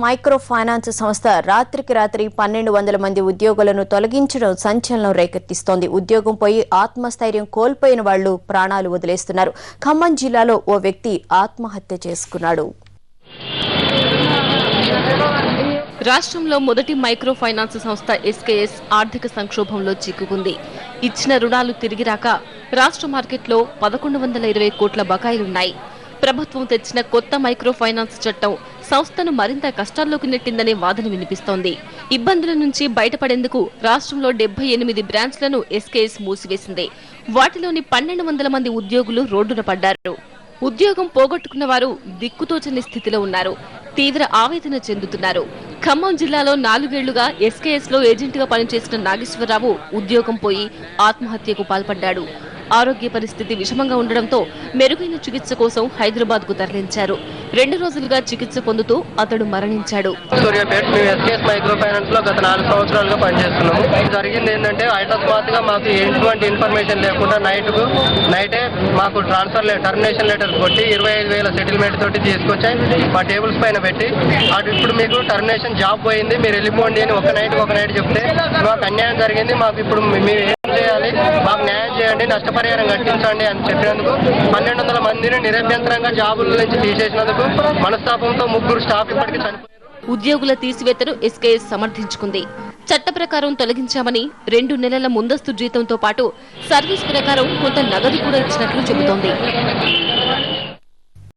Micro finance సంస్థ రాత్రికి రాత్రి 1200 మంది ఉద్యోగులను తొలగించడం సంచలనం రేకెత్తిస్తోంది. ఉద్యోగం పోయి ఆత్మస్థైర్యం కోల్పోయిన వాళ్లు ప్రాణాలు వదిలేస్తున్నారు. ఖమ్మం జిల్లాలో ఓ వ్యక్తి ఆత్మహత్య చేసుకున్నాడు. రాష్ట్రంలో మొదటి మైక్రో ఫైనాన్స్ సంస్థ ఎస్కేఎస్ ఆర్థిక సంక్షోభంలో చిక్కుకుంది. ఇచ్చిన రుణాలు తిరిగి రాక రాష్ట్ర మార్కెట్లో 1120 కోట్ల బకాయిలున్నాయి. ప్రభుత్వం తెచ్చిన కొత్త మైక్రో ఫైనాన్స్ చట్టం సంస్థను మరింత కష్టాల్లోకి నెట్టిందనే వాదన వినిపిస్తోంది. ఇబ్బందుల నుంచి బయటపడేందుకు రాష్ట్రంలో 78 బ్రాంచ్లను ఎస్కేఎస్ మూసివేసింది. వాటిలోని 1200 మంది ఉద్యోగులు రోడ్డున పడ్డారు. ఉద్యోగం పోగొట్టుకున్న వారు దిక్కుతోచని స్థితిలో ఉన్నారు. తీవ్ర ఆవేదన చెందుతున్నారు. ఖమ్మం జిల్లాలో 4 ఏళ్లుగా ఎస్కేఎస్ లో ఏజెంట్గా పనిచేసిన నాగేశ్వరరావు ఉద్యోగం పోయి ఆత్మహత్యకు పాల్పడ్డాడు. ఆరోగ్య పరిస్థితి విషమంగా ఉండడంతో మెరుగైన చికిత్స కోసం హైదరాబాద్ కు తరలించారు. 2 రోజులుగా చికిత్స పొందుతూ అతడు మరణించాడు. మైక్రో ఫైనాన్స్ లో గత 4 సంవత్సరాలుగా పనిచేస్తున్నాము. జరిగింది ఏంటంటే అకస్మాత్తుగా మాకు ఎటువంటి ఇన్ఫర్మేషన్ లేకుండా నైటే మాకు టర్మినేషన్ లెటర్ కొట్టి 25,000 సెటిల్మెంట్ తోటి తీసుకొచ్చి మా టేబుల్స్ పైన పెట్టి ఇప్పుడు మీకు టర్మినేషన్ జాబ్ పోయింది, మీరు వెళ్ళిపోండి అని ఒక నైట్ చెప్తే మాకు అన్యాయం జరిగింది. మాకు ఇప్పుడు మేము ఏం చేయాలి, మాకు న్యాయం చేయండి, నష్టపరిహారం కట్టించండి అని చెప్పినందుకు 1200 మందిని నిరభ్యంతరంగా జాబుల నుంచి తీసేసినందుకు మనస్తాపంతో 3 స్టాఫ్ ఇప్పటికీ చనిపోయారు. ఉద్యోగుల తీసివేతను ఎస్కేఎస్ సమర్థించుకుంది. చట్ట ప్రకారం తొలగించామని 2 నెలల ముందస్తు జీతంతో పాటు సర్వీస్ ప్రకారం కొంత నగదు కూడా ఇచ్చినట్లు చెబుతోంది.